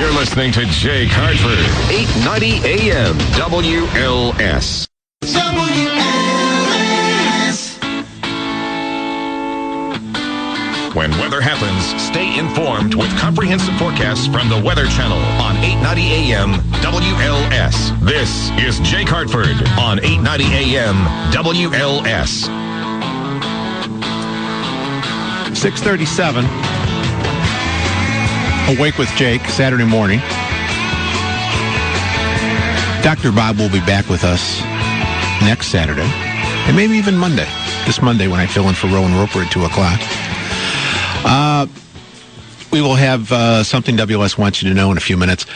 You're listening to Jake Hartford, 890 AM, WLS. When weather happens, stay informed with comprehensive forecasts from the Weather Channel on 890 AM WLS. This is Jake Hartford on 890 AM WLS. 6:37. Awake with Jake, Saturday morning. Dr. Bob will be back with us next Saturday, and maybe even Monday. This Monday when I fill in for Rowan Roper at 2 o'clock. We will have something WLS wants you to know in a few minutes.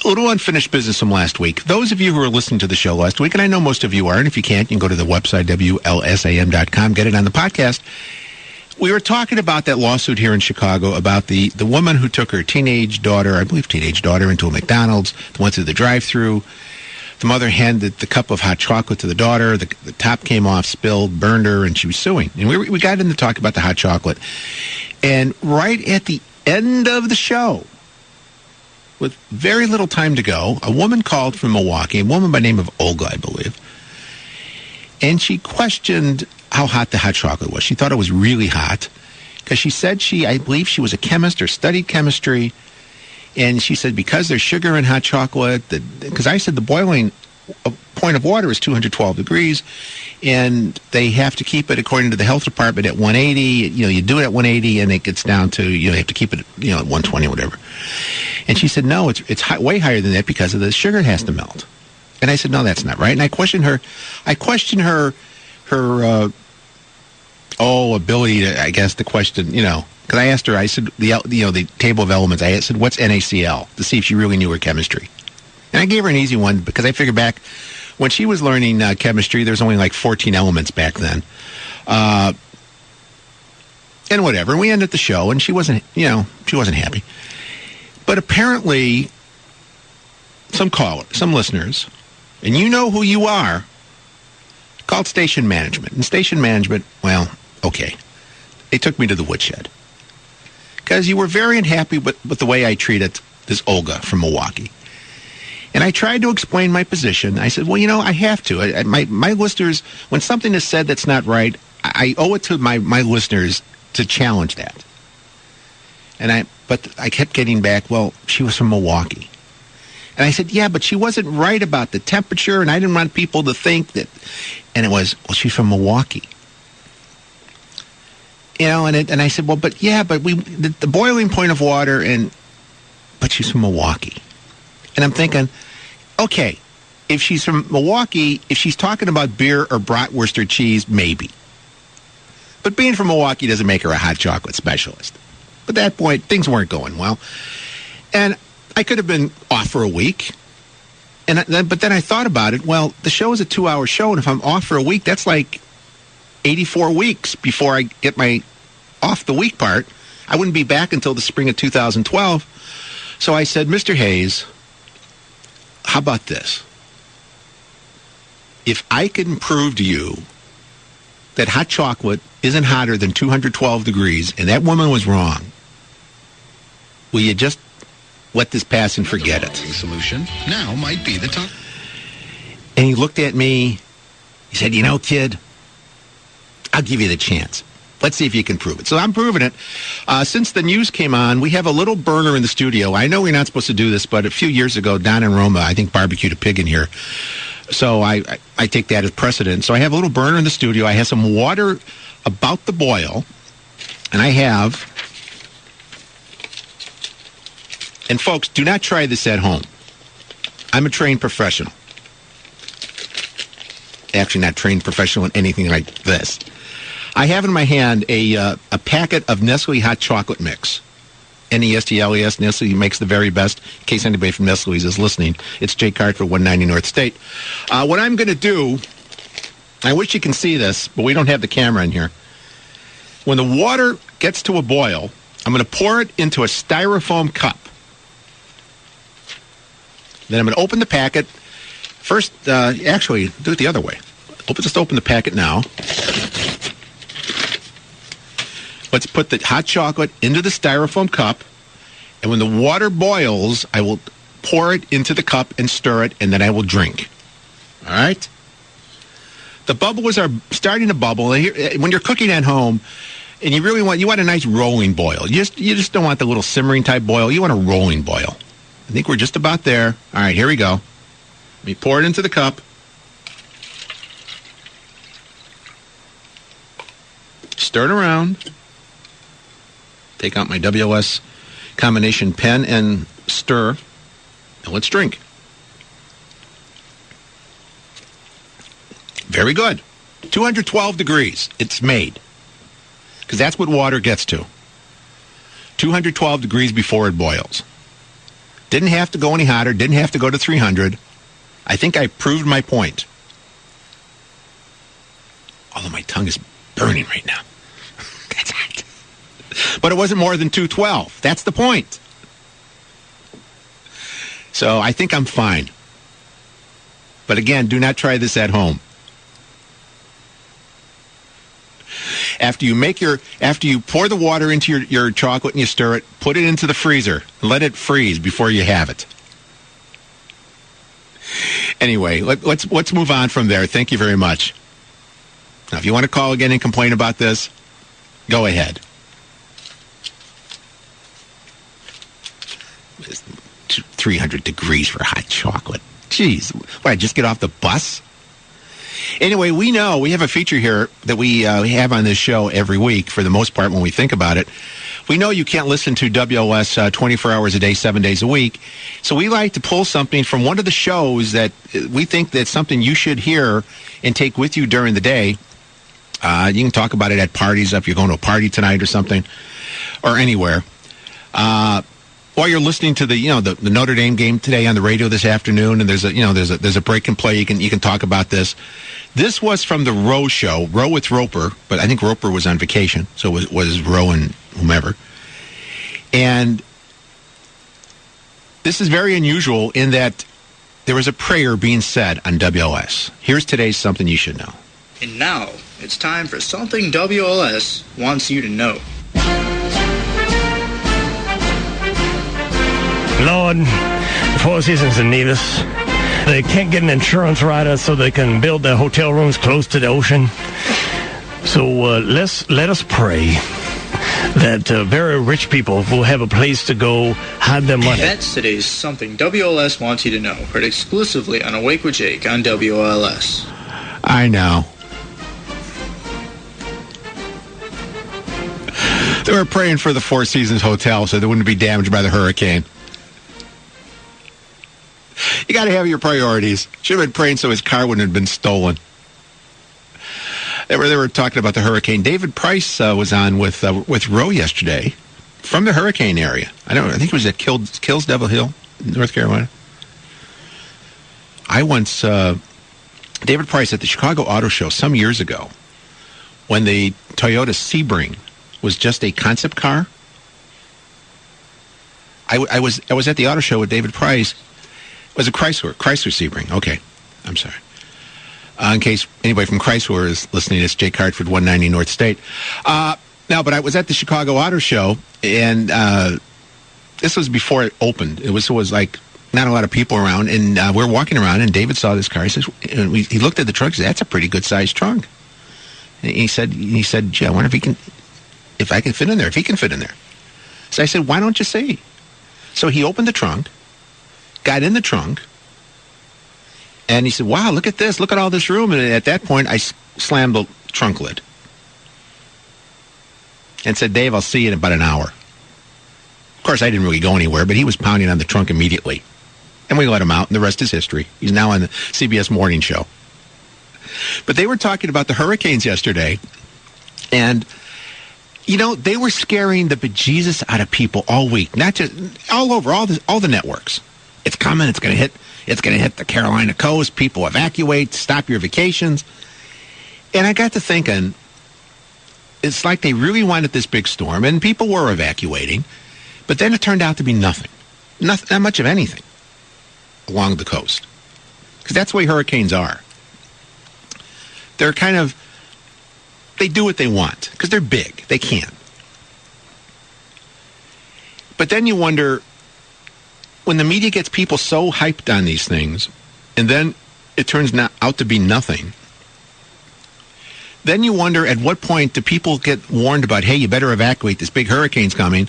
A little unfinished business from last week. Those of you who are listening to the show last week, and I know most of you are, and if you can't, you can go to the website, WLSAM.com, get it on the podcast. We were talking about that lawsuit here in Chicago about the woman who took her teenage daughter into a McDonald's, went through the drive-thru. The mother handed the cup of hot chocolate to the daughter. The top came off, spilled, burned her, and she was suing. And we got into talk about the hot chocolate. And right at the end of the show, with very little time to go, a woman called from Milwaukee, a woman by the name of Olga, I believe. And she questioned how hot the hot chocolate was. She thought it was really hot because she said I believe she was a chemist or studied chemistry. And she said because there's sugar in hot chocolate, because I said the boiling point of water is 212 degrees, and they have to keep it, according to the health department, at 180. You do it at 180, and it gets down to, they have to keep it, at 120 or whatever. And she said, no, it's way higher than that because of the sugar has to melt. And I said, no, that's not right. And I questioned her ability to, I guess, to question, because I asked her, I said, the table of elements, I said, what's NaCl, to see if she really knew her chemistry. And I gave her an easy one because I figured back when she was learning chemistry, there's only like 14 elements back then. And whatever. And we ended the show, and she wasn't happy. But apparently, some listeners, and you know who you are, called station management. And station management, well, okay. They took me to the woodshed. Because you were very unhappy with the way I treated this Olga from Milwaukee. And I tried to explain my position. I said, well, I have to. My listeners, when something is said that's not right, I owe it to my listeners to challenge that. But I kept getting back, well, she was from Milwaukee. And I said, yeah, but she wasn't right about the temperature, and I didn't want people to think that. And it was, well, she's from Milwaukee. And I said, well, but the boiling point of water, but she's from Milwaukee. And I'm thinking, okay, if she's from Milwaukee, if she's talking about beer or bratwurst or cheese, maybe. But being from Milwaukee doesn't make her a hot chocolate specialist. At that point, things weren't going well. And I could have been off for a week. But then I thought about it. Well, the show is a 2-hour show, and if I'm off for a week, that's like 84 weeks before I get my off the week part. I wouldn't be back until the spring of 2012. So I said, Mr. Hayes, how about this? If I can prove to you that hot chocolate isn't hotter than 212 degrees, and that woman was wrong, will you just let this pass and forget it? Solution now might be the time. And he looked at me. He said, kid, I'll give you the chance. Let's see if you can prove it. So I'm proving it. Since the news came on, we have a little burner in the studio. I know we're not supposed to do this, but a few years ago, Don and Roma, I think, barbecued a pig in here. So I take that as precedent. So I have a little burner in the studio. I have some water about to boil. And I have... And folks, do not try this at home. I'm a trained professional. Actually, not trained professional in anything like this. I have in my hand a packet of Nestle hot chocolate mix. N-E-S-T-L-E-S. Nestle makes the very best. In case anybody from Nestle is listening, it's Jake Hartford, 190 North State. What I'm going to do, I wish you can see this, but we don't have the camera in here. When the water gets to a boil, I'm going to pour it into a styrofoam cup. Then I'm going to open the packet. First, actually, do it the other way. Just open the packet now. Let's put the hot chocolate into the styrofoam cup. And when the water boils, I will pour it into the cup and stir it, and then I will drink. All right? The bubbles are starting to bubble. When you're cooking at home, and you want a nice rolling boil. You just don't want the little simmering type boil. You want a rolling boil. I think we're just about there. All right, here we go. Let me pour it into the cup. Stir it around. Take out my WLS combination pen and stir. And let's drink. Very good. 212 degrees. It's made. Because that's what water gets to. 212 degrees before it boils. Didn't have to go any hotter. Didn't have to go to 300. I think I proved my point. Although my tongue is burning right now. That's hot. But it wasn't more than 212. That's the point. So I think I'm fine. But again, do not try this at home. After you pour the water into your chocolate and you stir it, put it into the freezer and let it freeze before you have it. Anyway, let's move on from there. Thank you very much. Now, if you want to call again and complain about this, go ahead. It's 300 degrees for hot chocolate. Jeez, what, I just get off the bus? Anyway, we have a feature here that we have on this show every week, for the most part, when we think about it. We know you can't listen to WLS 24 hours a day, 7 days a week. So we like to pull something from one of the shows that we think that's something you should hear and take with you during the day. You can talk about it at parties, if you're going to a party tonight or something, or anywhere. While you're listening to the Notre Dame game today on the radio this afternoon, and there's a break and play, you can talk about this. This was from the Roe show, Roe with Roper, but I think Roper was on vacation, so it was Roe and whomever. And this is very unusual in that there was a prayer being said on WLS. Here's today's Something You Should Know. And now it's time for Something WLS Wants You to Know. Lord, the Four Seasons in Nevis, they can't get an insurance rider so they can build their hotel rooms close to the ocean. So let us pray that very rich people will have a place to go hide their money. That's today's Something WLS Wants You to Know, heard exclusively on Awake with Jake on WLS. I know. They were praying for the Four Seasons Hotel so they wouldn't be damaged by the hurricane. You got to have your priorities. Should have been praying so his car wouldn't have been stolen. They were talking about the hurricane. David Price was on with Roe yesterday from the hurricane area. I think it was at Kills Devil Hill, North Carolina. David Price at the Chicago Auto Show some years ago, when the Toyota Sebring was just a concept car. I was at the auto show with David Price. It was a Chrysler Sebring. Okay, I'm sorry. In case anybody from Chrysler is listening, it's Jake Hartford, 190 North State. But I was at the Chicago Auto Show, and this was before it opened. It was like not a lot of people around, and we're walking around, and David saw this car. He says, he looked at the trunk. He said, "That's a pretty good sized trunk." And he said, "Gee, I wonder if I can fit in there. If he can fit in there." So I said, "Why don't you see?" So he opened the trunk, got in the trunk, and he said, "Wow, look at this. Look at all this room." And at that point, I slammed the trunk lid and said, "Dave, I'll see you in about an hour." Of course, I didn't really go anywhere, but he was pounding on the trunk immediately. And we let him out, and the rest is history. He's now on the CBS Morning Show. But they were talking about the hurricanes yesterday, and they were scaring the bejesus out of people all week, not just all over, all the networks. It's coming. It's going to hit the Carolina coast. People evacuate. Stop your vacations. And I got to thinking, it's like they really wanted this big storm, and people were evacuating, but then it turned out to be nothing, not much of anything along the coast, because that's the way hurricanes are. They're they do what they want because they're big. They can. But then you wonder, when the media gets people so hyped on these things, and then it turns out to be nothing, then you wonder at what point do people get warned about, hey, you better evacuate, this big hurricane's coming,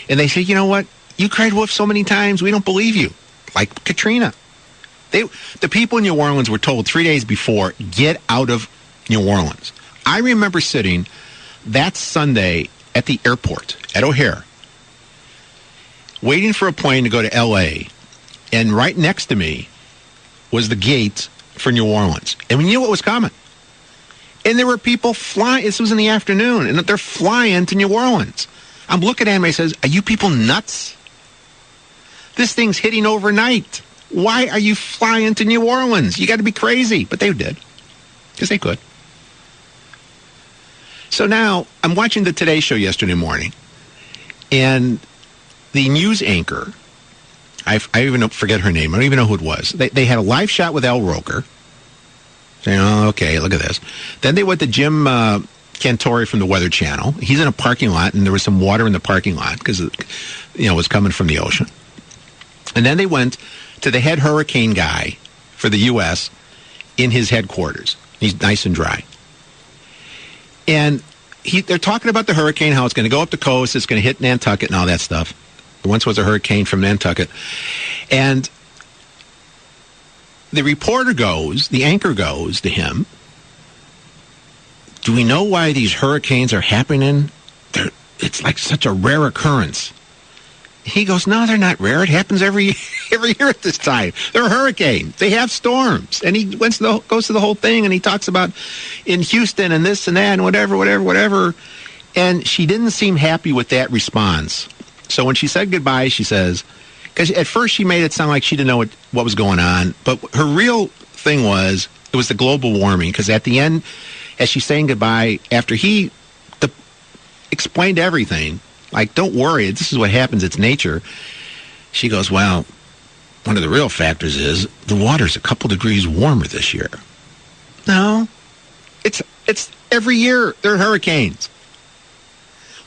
and they say, you know what, you cried wolf so many times, we don't believe you, like Katrina. The people in New Orleans were told 3 days before, get out of New Orleans. I remember sitting that Sunday at the airport at O'Hare, waiting for a plane to go to L.A., and right next to me was the gate for New Orleans. And we knew what was coming. And there were people flying. This was in the afternoon, and they're flying to New Orleans. I'm looking at him, and he says, are you people nuts? This thing's hitting overnight. Why are you flying to New Orleans? You got to be crazy. But they did, because they could. So now I'm watching the Today Show yesterday morning, and the news anchor, I even forget her name. I don't even know who it was. They had a live shot with Al Roker, saying, oh, okay, look at this. Then they went to Jim Cantore from the Weather Channel. He's in a parking lot, and there was some water in the parking lot because it was coming from the ocean. And then they went to the head hurricane guy for the U.S. in his headquarters. He's nice and dry. And they're talking about the hurricane, how it's going to go up the coast, it's going to hit Nantucket and all that stuff. There once was a hurricane from Nantucket. And the reporter goes, the anchor goes to him, do we know why these hurricanes are happening? It's like such a rare occurrence. He goes, no, they're not rare. It happens every year at this time. They're hurricanes. They have storms. And he goes to the whole thing, and he talks about in Houston and this and that and whatever. And she didn't seem happy with that response. So when she said goodbye, she says, because at first she made it sound like she didn't know what was going on. But her real thing was, it was the global warming. Because at the end, as she's saying goodbye, after he explained everything, like, don't worry, this is what happens, it's nature. She goes, well, one of the real factors is the water's a couple degrees warmer this year. No, it's every year there are hurricanes.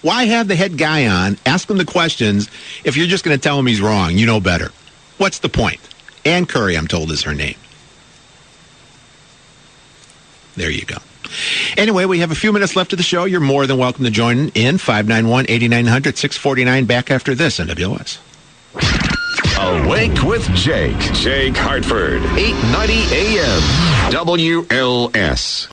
Why have the head guy on, ask him the questions, if you're just going to tell him he's wrong, you know better? What's the point? Ann Curry, I'm told, is her name. There you go. Anyway, we have a few minutes left of the show. You're more than welcome to join in. 591-8900, 649, back after this on WLS. Awake with Jake Hartford, 890 AM, WLS.